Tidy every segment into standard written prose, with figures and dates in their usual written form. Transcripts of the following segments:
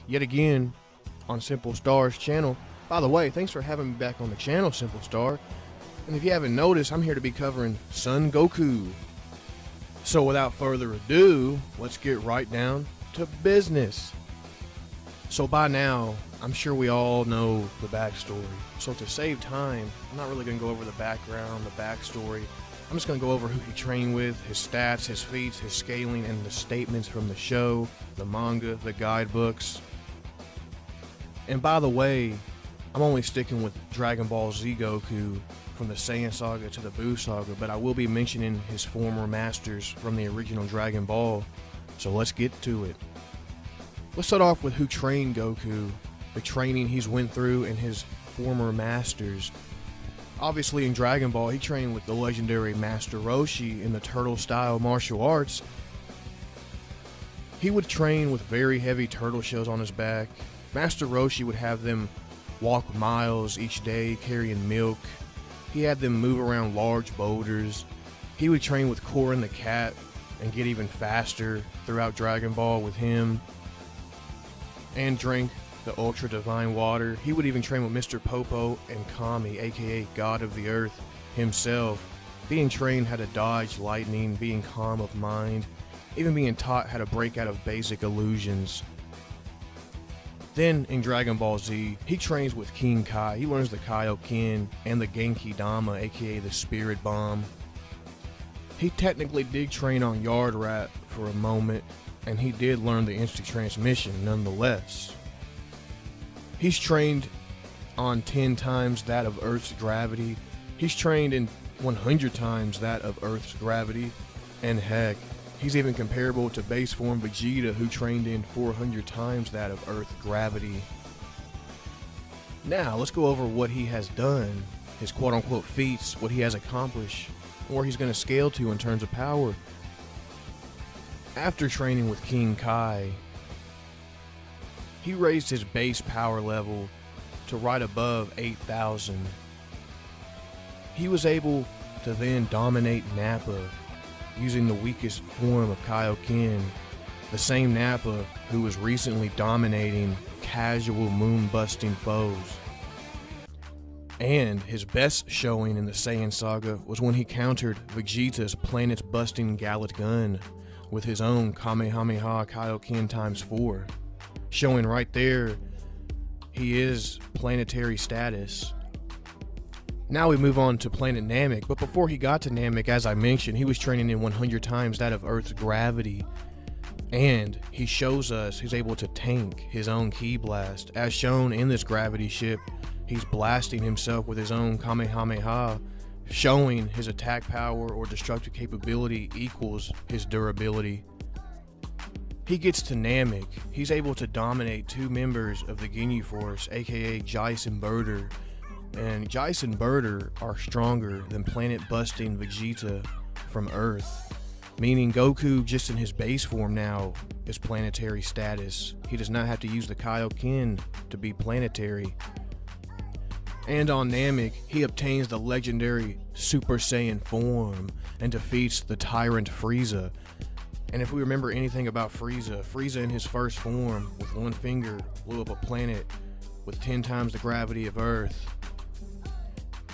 yet again on Simple Star's channel. By the way, thanks for having me back on the channel, Simple Star. And if you haven't noticed, I'm here to be covering Son Goku. So without further ado, let's get right down to business. So by now, I'm sure we all know the backstory. So to save time, I'm not really going to go over the background, the backstory. I'm just going to go over who he trained with, his stats, his feats, his scaling, and the statements from the show, the manga, the guidebooks. And by the way, I'm only sticking with Dragon Ball Z Goku from the Saiyan Saga to the Buu Saga, but I will be mentioning his former masters from the original Dragon Ball. So let's get to it. Let's start off with who trained Goku, the training he's went through, and his former masters. Obviously in Dragon Ball, he trained with the legendary Master Roshi in the turtle-style martial arts. He would train with very heavy turtle shells on his back. Master Roshi would have them walk miles each day carrying milk. He had them move around large boulders. He would train with Korin the cat and get even faster throughout Dragon Ball with him, and drink the ultra divine water. He would even train with Mr. Popo and Kami, aka God of the Earth himself, being trained how to dodge lightning, being calm of mind, even being taught how to break out of basic illusions. Then in Dragon Ball Z, he trains with King Kai. He learns the Kaioken and the Genki Dama, aka the Spirit Bomb. He technically did train on Yard Rat for a moment, and he did learn the instant transmission nonetheless. He's trained on 10 times that of Earth's gravity. He's trained in 100 times that of Earth's gravity. And heck, he's even comparable to base form Vegeta, who trained in 400 times that of Earth's gravity. Now, let's go over what he has done, his quote-unquote feats, what he has accomplished, where he's going to scale to in terms of power. After training with King Kai, he raised his base power level to right above 8,000. He was able to then dominate Nappa using the weakest form of Kaioken, the same Nappa who was recently dominating casual moon-busting foes. And his best showing in the Saiyan Saga was when he countered Vegeta's planet-busting Gallet Gun with his own Kamehameha Kaioken times 4. Showing right there, he is planetary status. Now we move on to planet Namek, but before he got to Namek, as I mentioned, he was training in 100 times that of Earth's gravity. And he shows us he's able to tank his own Ki Blast. As shown in this gravity ship, he's blasting himself with his own Kamehameha, showing his attack power or destructive capability equals his durability. He gets to Namek, he's able to dominate 2 members of the Ginyu Force, aka Jeice and Birder. And Jeice and Birder are stronger than planet-busting Vegeta from Earth, meaning Goku, just in his base form now, is planetary status. He does not have to use the Kaioken to be planetary. And on Namek, he obtains the legendary Super Saiyan form and defeats the Tyrant Frieza. And if we remember anything about Frieza, Frieza in his first form, with one finger, blew up a planet with 10 times the gravity of Earth.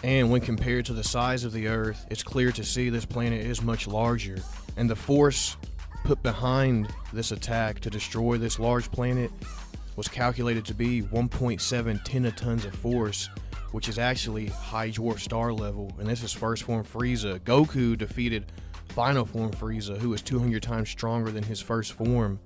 And when compared to the size of the Earth, it's clear to see this planet is much larger. And the force put behind this attack to destroy this large planet was calculated to be 1.7 tenatons of force, which is actually high dwarf star level. And this is first form Frieza. Goku defeated final form Frieza, who is 200 times stronger than his first form.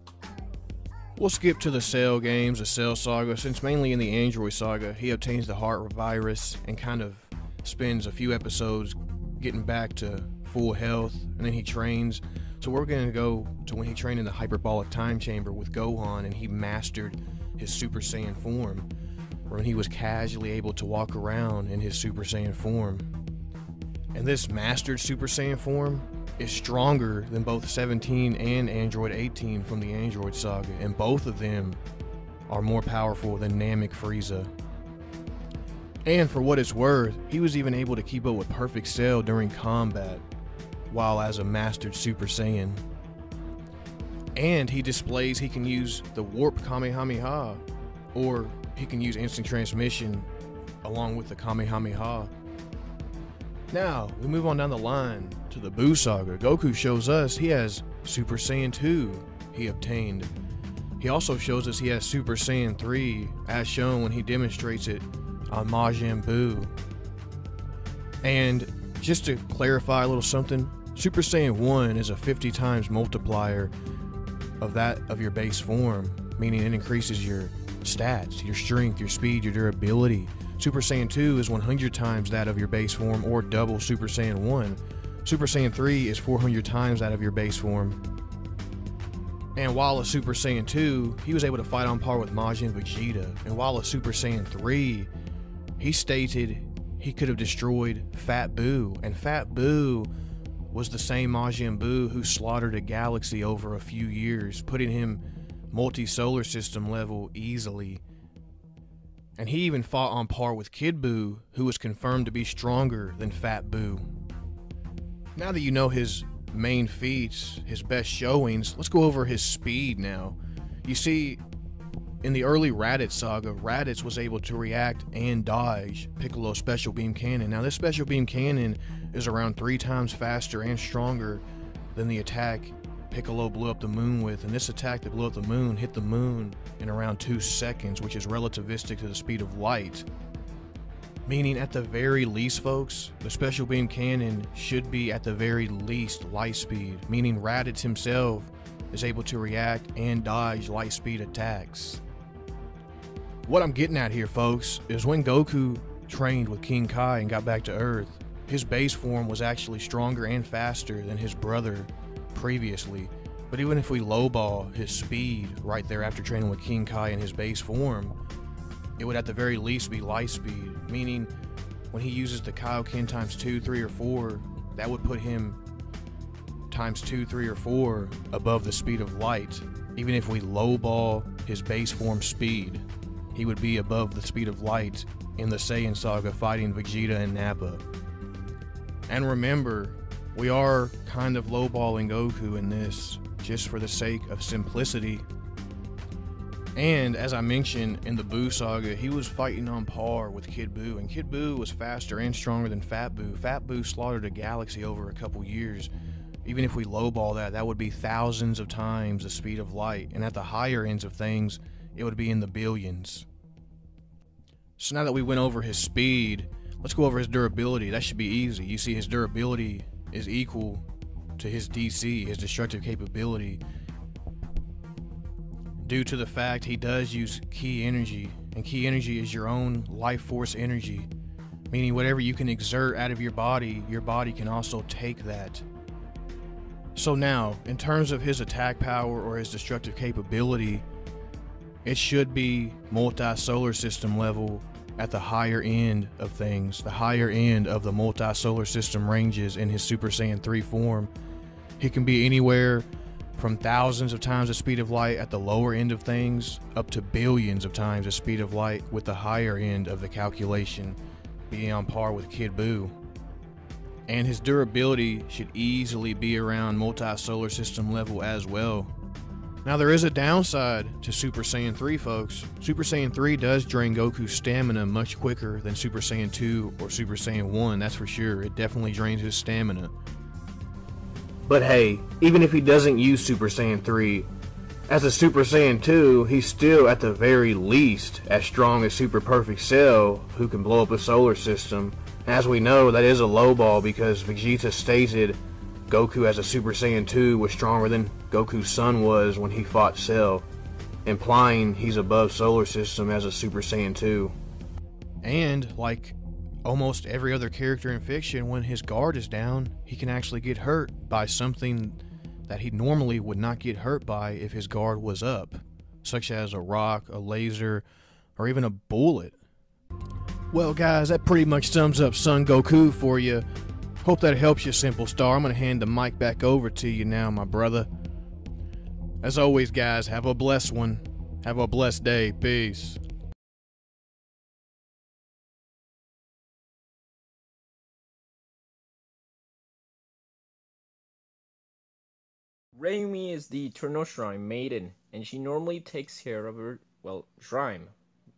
We'll skip to the Cell games, the Cell Saga, since mainly in the Android Saga, he obtains the Heart Virus and kind of spends a few episodes getting back to full health, and then he trains. So we're going to go to when he trained in the Hyperbolic Time Chamber with Gohan, and he mastered his Super Saiyan form, when he was casually able to walk around in his Super Saiyan form. And this mastered Super Saiyan form is stronger than both 17 and Android 18 from the Android Saga, and both of them are more powerful than Namek Frieza. And for what it's worth, he was even able to keep up with Perfect Cell during combat, while as a mastered Super Saiyan. And he displays he can use the warp Kamehameha, or he can use instant transmission along with the Kamehameha. Now, we move on down the line to the Buu Saga. Goku shows us he has Super Saiyan 2 he obtained. He also shows us he has Super Saiyan 3, as shown when he demonstrates it on Majin Buu. And just to clarify a little something, Super Saiyan 1 is a 50 times multiplier of that of your base form, meaning it increases your stats, your strength, your speed, your durability. Super Saiyan 2 is 100 times that of your base form, or double Super Saiyan 1. Super Saiyan 3 is 400 times that of your base form. And while a Super Saiyan 2, he was able to fight on par with Majin Vegeta. And while a Super Saiyan 3, he stated he could have destroyed Fat Buu. And Fat Buu was the same Majin Buu who slaughtered a galaxy over a few years, putting him multi-solar system level easily. And he even fought on par with Kid Buu, who was confirmed to be stronger than Fat Buu. Now that you know his main feats, his best showings, let's go over his speed now. You see, in the early Raditz saga, Raditz was able to react and dodge Piccolo's special beam cannon. Now this special beam cannon is around 3 times faster and stronger than the attack Piccolo blew up the moon with, and this attack that blew up the moon hit the moon in around 2 seconds, which is relativistic to the speed of light. Meaning, at the very least, folks, the special beam cannon should be at the very least light speed, meaning Raditz himself is able to react and dodge light speed attacks. What I'm getting at here, folks, is when Goku trained with King Kai and got back to Earth, his base form was actually stronger and faster than his brother previously. But even if we lowball his speed right there after training with King Kai in his base form, it would at the very least be light speed, meaning when he uses the Kaioken times 2, 3, or 4, that would put him times 2, 3, or 4 above the speed of light. Even if we lowball his base form speed, he would be above the speed of light in the Saiyan saga fighting Vegeta and Nappa. And remember, we are kind of lowballing Goku in this, just for the sake of simplicity. And as I mentioned in the Buu saga, he was fighting on par with Kid Buu, and Kid Buu was faster and stronger than Fat Buu. Fat Buu slaughtered a galaxy over a couple years. Even if we lowball that, that would be thousands of times the speed of light, and at the higher ends of things, it would be in the billions. So now that we went over his speed, let's go over his durability. That should be easy. You see, his durability is equal to his DC, his destructive capability, due to the fact he does use ki energy, and ki energy is your own life force energy, meaning whatever you can exert out of your body can also take that. So now, in terms of his attack power or his destructive capability, it should be multi-solar system level at the higher end of things, the higher end of the multi-solar system ranges in his Super Saiyan 3 form. He can be anywhere from thousands of times the speed of light at the lower end of things, up to billions of times the speed of light with the higher end of the calculation, being on par with Kid Buu. And his durability should easily be around multi-solar system level as well. Now there is a downside to Super Saiyan 3, folks. Super Saiyan 3 does drain Goku's stamina much quicker than Super Saiyan 2 or Super Saiyan 1, that's for sure. It definitely drains his stamina. But hey, even if he doesn't use Super Saiyan 3, as a Super Saiyan 2, he's still at the very least as strong as Super Perfect Cell, who can blow up a solar system. As we know, that is a lowball because Vegeta stated Goku as a Super Saiyan 2 was stronger than Goku's son was when he fought Cell, implying he's above solar system as a Super Saiyan 2. And like almost every other character in fiction, when his guard is down, he can actually get hurt by something that he normally would not get hurt by if his guard was up, such as a rock, a laser, or even a bullet. Well guys, that pretty much sums up Son Goku for you. Hope that helps you, Simple Star. I'm going to hand the mic back over to you now, my brother. As always, guys, have a blessed one. Have a blessed day. Peace. Reimi is the eternal shrine maiden, and she normally takes care of her, well, shrine.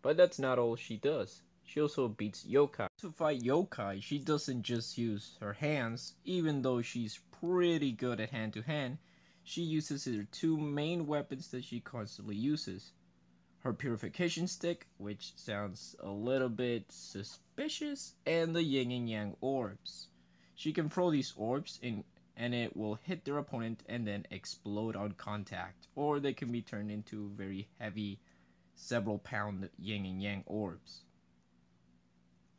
But that's not all she does. She also beats yokai. To fight yokai, she doesn't just use her hands, even though she's pretty good at hand-to-hand. She uses her two main weapons that she constantly uses. Her purification stick, which sounds a little bit suspicious, and the yin and yang orbs. She can throw these orbs in and it will hit their opponent and then explode on contact, or they can be turned into very heavy, several pound yin and yang orbs.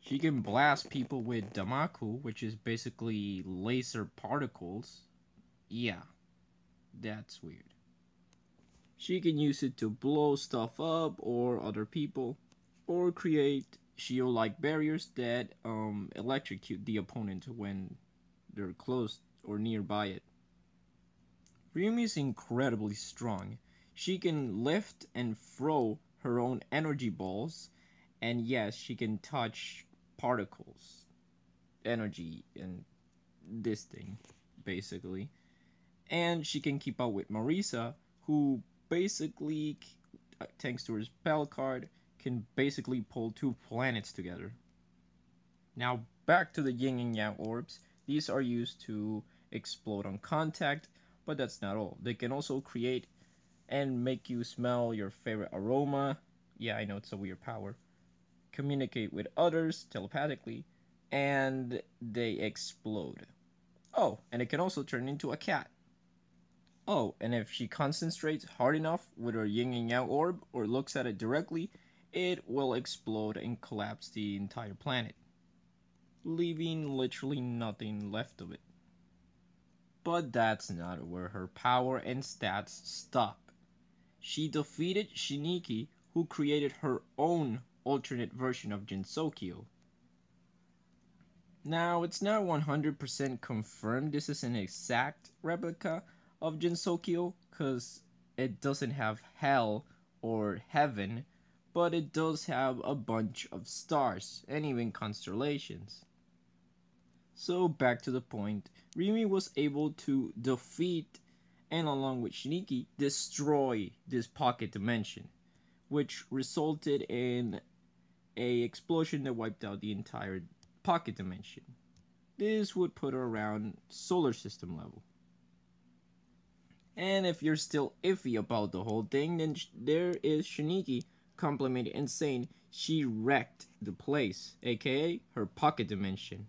She can blast people with damaku, which is basically laser particles. Yeah, that's weird. She can use it to blow stuff up or other people, or create shield-like barriers that electrocute the opponent when they're close or nearby it. Ryumi is incredibly strong. She can lift and throw her own energy balls, and yes, she can touch particles, energy, and this thing, basically. And she can keep up with Marisa, who basically, thanks to her spell card, can basically pull two planets together. Now back to the yin and yang orbs. These are used to explode on contact, but that's not all. They can also create and make you smell your favorite aroma. Yeah, I know it's a weird power. Communicate with others telepathically, and they explode. Oh, and it can also turn into a cat. Oh, and if she concentrates hard enough with her yin and yang orb or looks at it directly, it will explode and collapse the entire planet, leaving literally nothing left of it. But that's not where her power and stats stop. She defeated Shiniki, who created her own alternate version of Jinsokyo. Now, it's not 100% confirmed this is an exact replica of Jinsokyo, because it doesn't have hell or heaven, but it does have a bunch of stars and even constellations. So back to the point, Rimi was able to defeat and along with Shiniki destroy this pocket dimension, which resulted in a explosion that wiped out the entire pocket dimension. This would put her around solar system level. And if you're still iffy about the whole thing, then there is Shiniki complimenting and saying she wrecked the place, aka her pocket dimension.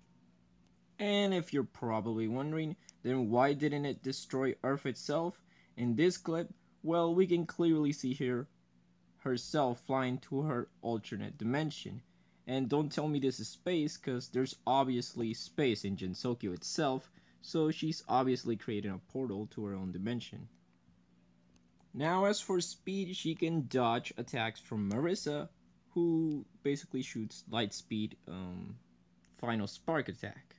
And if you're probably wondering, then why didn't it destroy Earth itself? In this clip, well, we can clearly see here herself flying to her alternate dimension. And don't tell me this is space, because there's obviously space in Jinsokyo itself, so she's obviously creating a portal to her own dimension. Now as for speed, she can dodge attacks from Marisa, who basically shoots light speed final spark attack.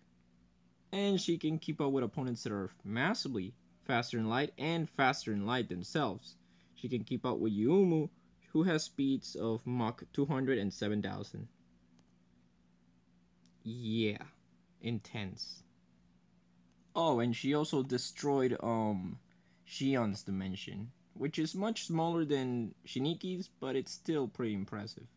And she can keep up with opponents that are massively faster in light and faster in light themselves. She can keep up with Yuumu, who has speeds of Mach 200 and 7,000. Yeah, intense. Oh, and she also destroyed Shion's dimension, which is much smaller than Shiniki's, but it's still pretty impressive.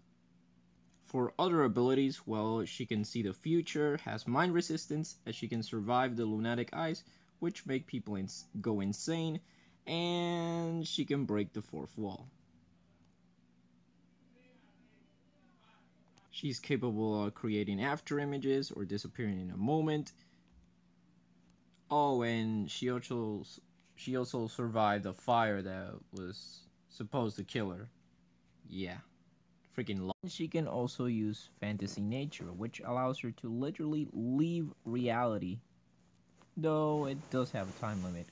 For other abilities, well, she can see the future, has mind resistance, as she can survive the lunatic eyes, which make people go insane, and she can break the fourth wall. She's capable of creating after images or disappearing in a moment. Oh, and she also survived a fire that was supposed to kill her. Yeah. Freaking. She can also use fantasy nature, which allows her to literally leave reality, though it does have a time limit.